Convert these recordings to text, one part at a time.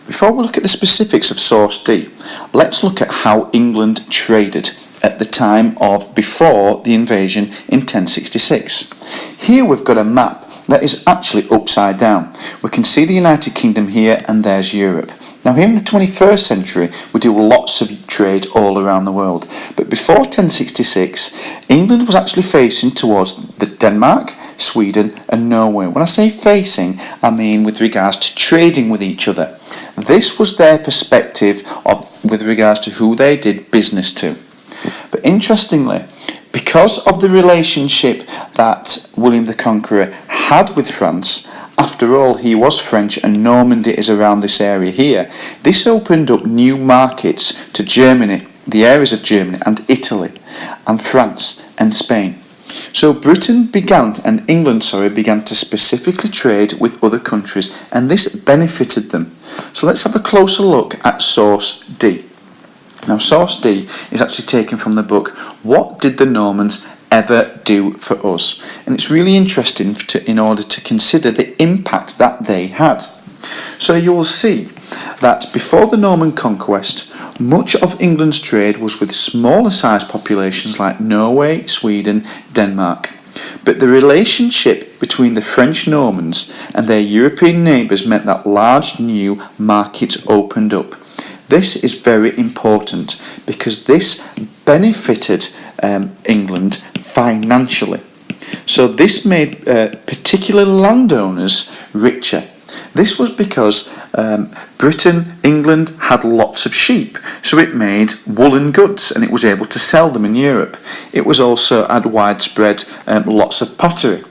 Before we look at the specifics of Source D, let's look at how England traded at the time of before the invasion in 1066. Here we've got a map that is actually upside down. We can see the United Kingdom here and there's Europe. Now here in the 21st century we do lots of trade all around the world, but before 1066 England was actually facing towards Denmark, Sweden and Norway. When I say facing, I mean with regards to trading with each other. This was their perspective with regards to who they did business to. But interestingly, because of the relationship that William the Conqueror had with France, after all he was French and Normandy is around this area here, this opened up new markets to Germany, the areas of Germany and Italy and France and Spain. So England began to specifically trade with other countries, and this benefited them. So let's have a closer look at Source D. Now Source D is actually taken from the book What Did the Normans Ever Do for Us? And it's really interesting in order to consider the impact that they had. So you will see that before the Norman conquest, much of England's trade was with smaller sized populations like Norway, Sweden, Denmark. But the relationship between the French Normans and their European neighbours meant that large new markets opened up. This is very important because this benefited England financially. So this made particular landowners richer. This was because England had lots of sheep, so it made woolen goods and it was able to sell them in Europe. It was also had widespread lots of pottery.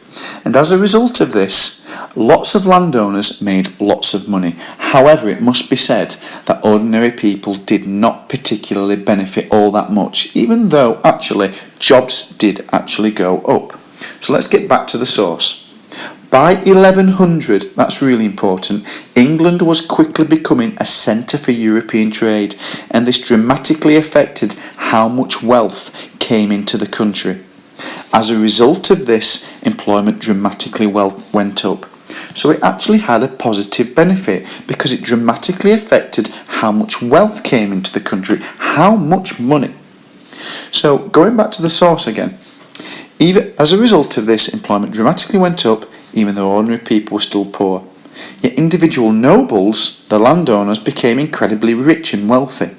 And as a result of this, lots of landowners made lots of money. However, it must be said that ordinary people did not particularly benefit all that much, even though actually jobs did actually go up. So let's get back to the source. By 1100, that's really important, England was quickly becoming a centre for European trade, and this dramatically affected how much wealth came into the country. As a result of this, employment dramatically went up. So it actually had a positive benefit because it dramatically affected how much wealth came into the country, how much money. So going back to the source again, even as a result of this, employment dramatically went up, even though ordinary people were still poor. Yet individual nobles, the landowners, became incredibly rich and wealthy.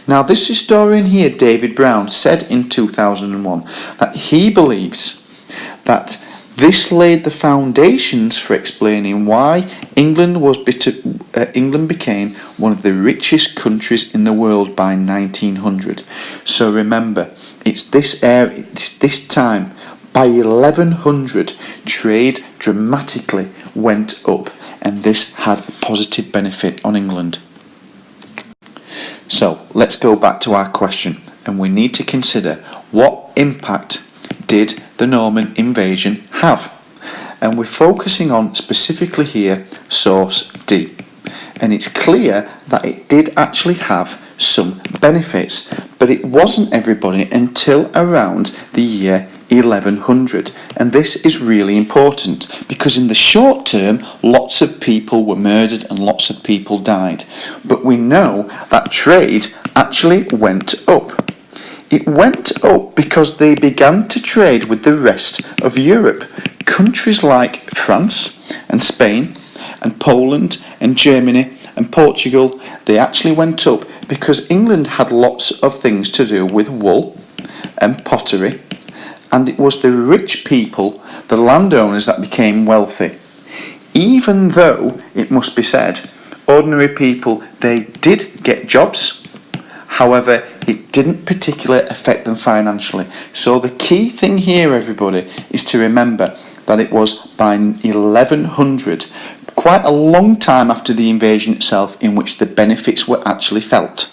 Now this historian here, David Brown, said in 2001 that he believes that this laid the foundations for explaining why England became one of the richest countries in the world by 1900. So remember, it's this area, it's this time. By 1100, trade dramatically went up, and this had a positive benefit on England. So let's go back to our question, and we need to consider what impact did the Norman invasion have? And we're focusing on specifically here Source D. And it's clear that it did actually have some benefits, but it wasn't everybody until around the year 1100, and this is really important because in the short term lots of people were murdered and lots of people died, but we know that trade actually went up. It went up because they began to trade with the rest of Europe. Countries like France and Spain and Poland and Germany and Portugal, they actually went up because England had lots of things to do with wool and pottery, and it was the rich people, the landowners, that became wealthy. Even though, it must be said, ordinary people, they did get jobs, however, it didn't particularly affect them financially. So the key thing here, everybody, is to remember that it was by 1100, quite a long time after the invasion itself, in which the benefits were actually felt.